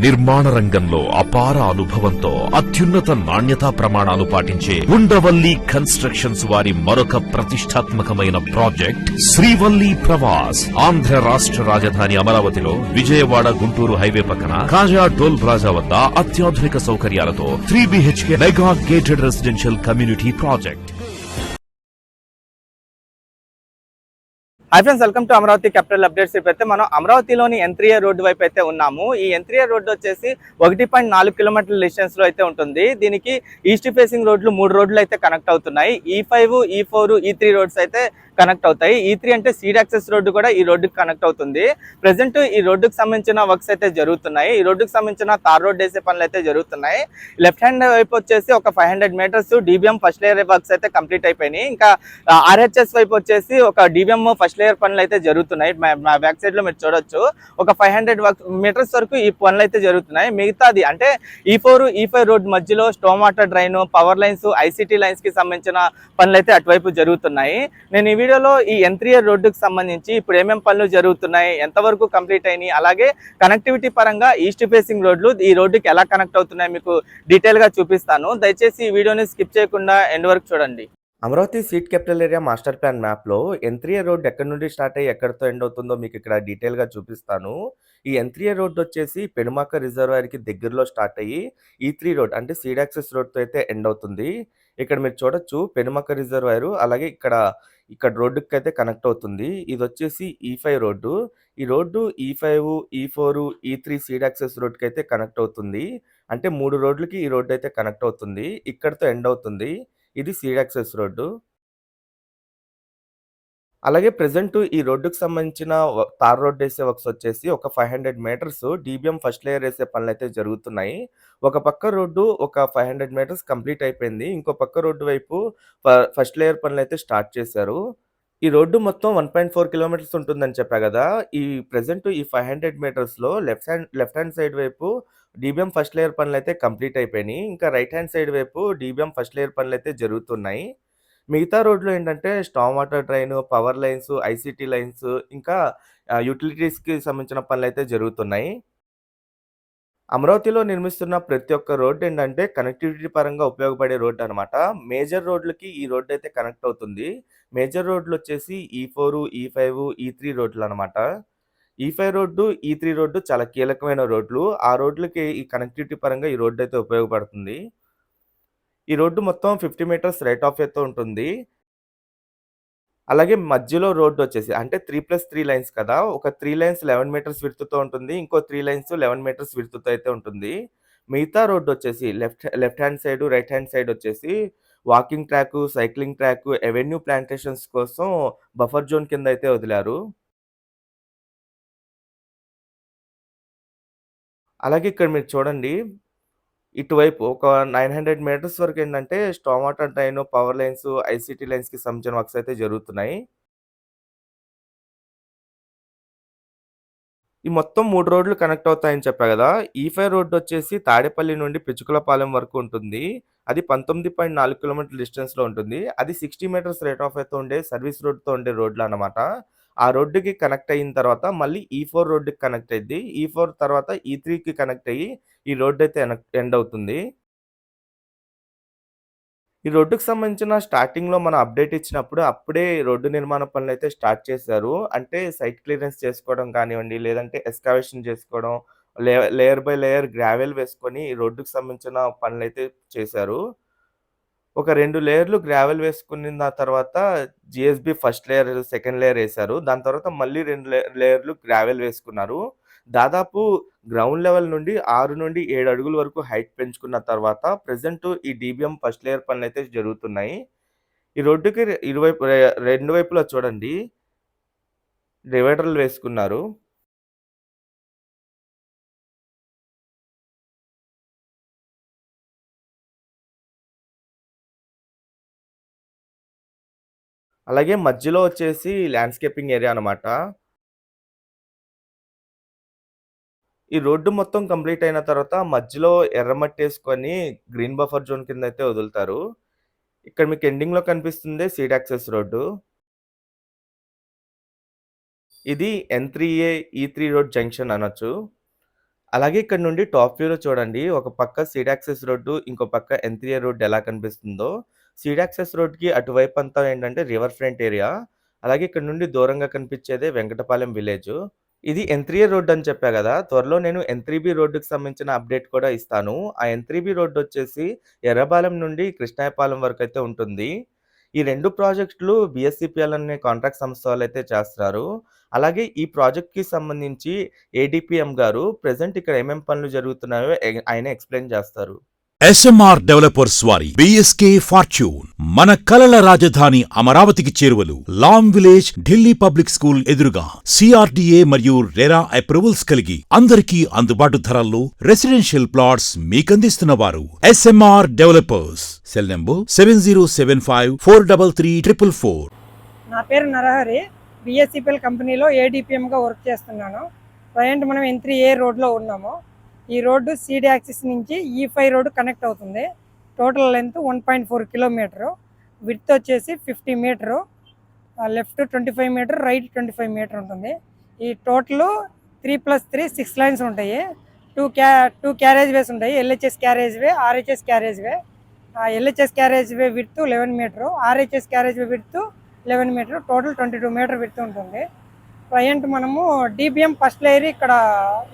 నిర్మాణ రంగంలో అపార అనుభవంతో అత్యున్నత నాణ్యతా ప్రమాణాలు పాటించే ఉండవల్లి కన్స్ట్రక్షన్స్ వారి మరొక ప్రతిష్టాత్మకమైన ప్రాజెక్ట్ శ్రీవల్లి ప్రవాస్. ఆంధ్ర రాష్ట్ర రాజధాని అమరావతిలో విజయవాడ గుంటూరు హైవే పక్కన కాజా టోల్ ప్లాజా వద్ద అత్యాధునిక సౌకర్యాలతో 3 BHK mega gated residential community project. Hi friends, welcome to Amaravati capital updates. ఇప్పుడైతే మనం అమరావతిలోని N3A రోడ్డు వైపు అయితే ఉన్నాము. ఈ N3A రోడ్డు వచ్చేసి 1.4 కిలోమీటర్ల డిస్టెన్స్ లో అయితే ఉంటుంది. దీనికి ఈస్ట్ ఫేసింగ్ రోడ్లు 3 రోడ్లు అయితే కనెక్ట్ అవుతున్నాయి. E5, E4, E3 రోడ్స్ అయితే కనెక్ట్ అవుతాయి. E3 అంటే సీడ్ యాక్సెస్ రోడ్డు కూడా ఈ రోడ్డుకి కనెక్ట్ అవుతుంది. ప్రెసెంట్ ఈ రోడ్డుకి సంబంధించిన వర్క్స్ అయితే జరుగుతున్నాయి. ఈ రోడ్డుకి సంబంధించిన తార్ రోడ్ వేసే పనులు అయితే జరుగుతున్నాయి. లెఫ్ట్ హ్యాండ్ వైపు వచ్చేసి ఒక 500 metres DBM first layer works అయితే కంప్లీట్ అయిపోయినాయి. ఇంకా RHS వైపు వచ్చేసి ఒక DBM ఫస్ట్ లేయర్ పనులు అయితే జరుగుతున్నాయి. మా బ్యాక్ సైడ్ లో మీరు చూడొచ్చు, ఒక 500 మీటర్స్ వరకు ఈ పనులు అయితే జరుగుతున్నాయి. మిగతాది అంటే E4, E5 రోడ్ మధ్యలో storm water drain, power lines, ICT lines కి సంబంధించిన పనులు అయితే అటువైపు జరుగుతున్నాయి. నేను ఈ వీడియోలో ఈ N3A రోడ్డుకి సంబంధించి ఇప్పుడు ఏమేం పనులు జరుగుతున్నాయి, ఎంతవరకు కంప్లీట్ అయినాయి, అలాగే కనెక్టివిటీ పరంగా ఈస్ట్ ఫేసింగ్ రోడ్లు ఈ రోడ్డుకి ఎలా కనెక్ట్ అవుతున్నాయి మీకు డీటెయిల్ గా చూపిస్తాను. దయచేసి ఈ వీడియోని స్కిప్ చేయకుండా ఎండ్ వరకు చూడండి. Amaravati seat capital area master plan మ్యాప్లో N3A రోడ్ ఎక్కడి నుండి స్టార్ట్ అయ్యి ఎక్కడితో ఎండ్ అవుతుందో మీకు ఇక్కడ డీటెయిల్గా చూపిస్తాను. ఈ N3A రోడ్ వచ్చేసి పెనుమాక రిజర్వాయర్కి దగ్గరలో స్టార్ట్ అయ్యి E3 రోడ్ అంటే సీడ్ యాక్సెస్ రోడ్తో అయితే ఎండ్ అవుతుంది. ఇక్కడ మీరు చూడొచ్చు పెనుమాక రిజర్వాయర్, అలాగే ఇక్కడ రోడ్డుకి అయితే కనెక్ట్ అవుతుంది. ఇది వచ్చేసి E5 రోడ్డు. ఈ road E5, E4, E3 seed access రోడ్కి అయితే కనెక్ట్ అవుతుంది. అంటే 3 రోడ్లకి ఈ రోడ్డు అయితే కనెక్ట్ అవుతుంది. ఇక్కడితో ఎండ్ అవుతుంది. ఇది సీడ్ యాక్సెస్ రోడ్డు. అలాగే ప్రెజెంట్ ఈ రోడ్డుకి సంబంధించిన తార్ రోడ్ వేసే వర్క్స్ వచ్చేసి ఒక 500 మీటర్స్ DBM ఫస్ట్ లేయర్ వేసే పనులు అయితే జరుగుతున్నాయి. ఒక పక్క రోడ్డు ఒక 500 మీటర్స్ కంప్లీట్ అయిపోయింది. ఇంకో పక్క రోడ్డు వైపు ఫస్ట్ లేయర్ పనులు అయితే స్టార్ట్ చేశారు. ఈ రోడ్డు మొత్తం 1.4 కిలోమీటర్స్ ఉంటుందని చెప్పా కదా. ఈ ప్రెజెంట్ ఈ 500 మీటర్స్లో లెఫ్ట్ హ్యాండ్ సైడ్ వైపు DBM ఫస్ట్ లేయర్ పనులు అయితే కంప్లీట్ అయిపోయినాయి. ఇంకా రైట్ హ్యాండ్ సైడ్ వైపు DBM ఫస్ట్ లేయర్ పనులు అయితే జరుగుతున్నాయి. మిగతా రోడ్లు ఏంటంటే storm water drain, power lines, ICT lines, ఇంకా యూటిలిటీస్కి సంబంధించిన పనులు అయితే జరుగుతున్నాయి. అమరావతిలో నిర్మిస్తున్న ప్రతి ఒక్క రోడ్డు ఏంటంటే కనెక్టివిటీ పరంగా ఉపయోగపడే రోడ్డు అనమాట. మేజర్ రోడ్లకి ఈ రోడ్డు అయితే కనెక్ట్ అవుతుంది. మేజర్ రోడ్లు వచ్చేసి E4, E5, E3 రోడ్లు అనమాట. E5 రోడ్డు, E3 రోడ్డు చాలా కీలకమైన రోడ్లు. ఆ రోడ్లకి ఈ కనెక్టివిటీ పరంగా ఈ రోడ్డు అయితే ఉపయోగపడుతుంది. ఈ రోడ్డు మొత్తం 50 మీటర్స్ రైట్ ఆఫ్ వేతో ఉంటుంది. అలాగే మధ్యలో రోడ్డు వచ్చేసి అంటే 3+3 లైన్స్ కదా. ఒక 3 లైన్స్ 11 మీటర్స్ విడ్త్‌తో ఉంటుంది. ఇంకో 3 లైన్స్ 11 మీటర్స్ విడ్త్‌తో అయితే ఉంటుంది. మిగతా రోడ్డు వచ్చేసి left hand side, right hand side వచ్చేసి walking track, cycling track, avenue plantations కోసం బఫర్ జోన్ కింద అయితే వదిలారు. అలాగే ఇక్కడ మీరు చూడండి, ఇటువైపు ఒక 900 మీటర్స్ వరకు ఏంటంటే storm water drain, power lines, ICT లైన్స్‌కి సంబంధించిన వర్క్స్ అయితే జరుగుతున్నాయి. ఈ మొత్తం 3 రోడ్లు కనెక్ట్ అవుతాయని చెప్పా కదా. E5 రోడ్డు వచ్చేసి తాడేపల్లి నుండి పిచ్చుకలపాలెం వరకు ఉంటుంది. అది 19.4 కిలోమీటర్ల డిస్టెన్స్‌లో ఉంటుంది. అది 60 మీటర్స్ రేట్ ఆఫ్ వేతో ఉండే సర్వీస్ రోడ్‌తో ఉండే రోడ్లు అన్నమాట. ఆ రోడ్డుకి కనెక్ట్ అయిన తర్వాత మళ్ళీ E4 రోడ్డుకి కనెక్ట్ అయ్యిద్ది. E4 తర్వాత E3కి కనెక్ట్ అయ్యి ఈ రోడ్డు అయితే ఎండ్ అవుతుంది. ఈ రోడ్డుకి సంబంధించిన స్టార్టింగ్‌లో మనం అప్డేట్ ఇచ్చినప్పుడు అప్పుడే రోడ్డు నిర్మాణ పనులైతే స్టార్ట్ చేశారు. అంటే సైట్ క్లియరెన్స్ చేసుకోవడం కానివ్వండి, లేదంటే ఎస్కావేషన్ చేసుకోవడం, లేయర్ బై లేయర్ గ్రావెల్ వేసుకొని ఈ రోడ్డుకి సంబంధించిన పనులైతే చేశారు. ఒక 2 లేయర్లు గ్రావెల్ వేసుకున్న తర్వాత GSB first layer, second layer ఏశారు. దాని తర్వాత మళ్ళీ 2 లేయర్లు గ్రావెల్ వేసుకున్నారు. దాదాపు గ్రౌండ్ లెవెల్ నుండి 6 నుండి 7 అడుగుల వరకు హైట్ పెంచుకున్న తర్వాత ప్రెజెంట్ ఈ DBM ఫస్ట్ లేయర్ పనులైతే జరుగుతున్నాయి. ఈ రోడ్డుకి రెండు వైపులా చూడండి డివైడర్లు వేసుకున్నారు. అలాగే మధ్యలో వచ్చేసి ల్యాండ్‌స్కేపింగ్ ఏరియా అనమాట. ఈ రోడ్డు మొత్తం కంప్లీట్ అయిన తర్వాత మధ్యలో ఎర్రమట్టేసుకొని గ్రీన్ బఫర్ జోన్ కింద అయితే వదులుతారు. ఇక్కడ మీకు ఎండింగ్‌లో కనిపిస్తుంది సీడ్ యాక్సెస్ రోడ్డు. ఇది N3A, E3 రోడ్ జంక్షన్ అనొచ్చు. అలాగే ఇక్కడ నుండి టాప్ వ్యూలో చూడండి. ఒక పక్క సీడ్ యాక్సెస్ రోడ్డు, ఇంకో పక్క N3A రోడ్ ఎలా కనిపిస్తుందో. సీడ్ యాక్సెస్ రోడ్‌కి అటువైపంతా ఏంటంటే రివర్ ఫ్రంట్ ఏరియా. అలాగే ఇక్కడ నుండి దూరంగా కనిపించేదే వెంకటపాలెం విలేజు. ఇది N3A రోడ్ అని చెప్పా గదా! త్వరలో నేను N3B రోడ్డుకి సంబంధించిన అప్డేట్ కూడా ఇస్తాను. ఆ N3B రోడ్డొచ్చేసి ఎర్రబాలెం నుండి కృష్ణాయపాలెం వరకైతే ఉంటుంది. ఈ 2 ప్రాజెక్టులు BSCPL అనే కాంట్రాక్ట్ సంస్థ వాళ్ళైతే చేస్తున్నారు. అలాగే ఈ ప్రాజెక్ట్‌కి సంబంధించి ఏడీపీఎం గారు ప్రెజెంట్ ఇక్కడ ఏమేం పనులు జరుగుతున్నాయో ఆయన ఎక్స్‌ప్లెయిన్ చేస్తారు. ఎస్ఎంఆర్ డెవలపర్స్ వారి బిఎస్కే ఫార్చ్యూన్ మన కలల రాజధాని అమరావతికి చేరువలు Lam village Delhi public school ఎదురుగా సిఆర్డీఏ మరియు రెరా అప్రూవల్స్ కలిగి అందరికీ అందుబాటు ధరల్లో రెసిడెన్షియల్ ప్లాట్స్ మీకందిస్తున్నవారు ఎస్ఎంఆర్ డెవలపర్స్. Cell number 7075433444. నా పేరు నరహరి. బిఎస్సిపిఎల్ కంపెనీలో ఏడీపీఎంగా వర్క్ చేస్తున్నాను. ప్రజెంట్ మనం N3A రోడ్లో ఉన్నాము. ఈ రోడ్డు సీడ్ యాక్సిస్ నుంచి E5 రోడ్డు కనెక్ట్ అవుతుంది. టోటల్ లెంత్ 1.4 కిలోమీటరు, విడ్త్ వచ్చేసి 50 metre, left 25 metre, right 25 metre ఉంటుంది. ఈ టోటల్ 3+3 6 లైన్స్ ఉంటాయి. టూ క్యారేజ్ వేస్ ఉంటాయి. LHS carriage way, RHS carriage way. LHS carriage way width 11 metre, RHS carriage way width 11 metre, total 22 metre width ఉంటుంది. Present మనము DBM first layer ఇక్కడ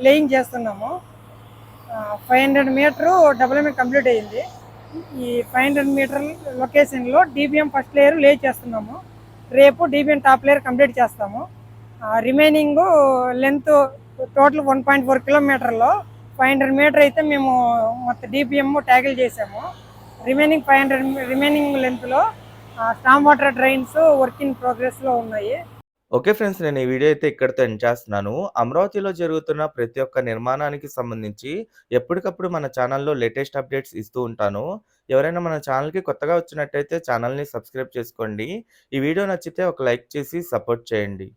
laying చేస్తున్నాము. 500 metre development complete అయ్యింది. ఈ 500 metre లొకేషన్లో DBM first layer లే చేస్తున్నాము. రేపు DBM టాప్ లేయర్ కంప్లీట్ చేస్తాము. రిమైనింగ్ లెంత్ టోటల్ 1.4 కిలోమీటర్లో 500 మీటర్ అయితే మేము మొత్తం DBM ట్యాకిల్ చేసాము. రిమైనింగ్ 500 రిమైనింగ్ లెంత్లో storm water drains work in ప్రోగ్రెస్లో ఉన్నాయి. ఓకే ఫ్రెండ్స్, నేను ఈ వీడియో అయితే ఇక్కడితో ఎండ్ చేస్తున్నాను. అమరావతిలో జరుగుతున్న ప్రతి ఒక్క నిర్మాణానికి సంబంధించి ఎప్పటికప్పుడు మన ఛానల్‌లో లేటెస్ట్ అప్డేట్స్ ఇస్తూ ఉంటాను. ఎవరైనా మన ఛానల్‌కి కొత్తగా వచ్చినట్టయితే ఛానల్‌ని సబ్స్క్రైబ్ చేసుకోండి. ఈ వీడియో నచ్చితే ఒక లైక్ చేసి సపోర్ట్ చేయండి.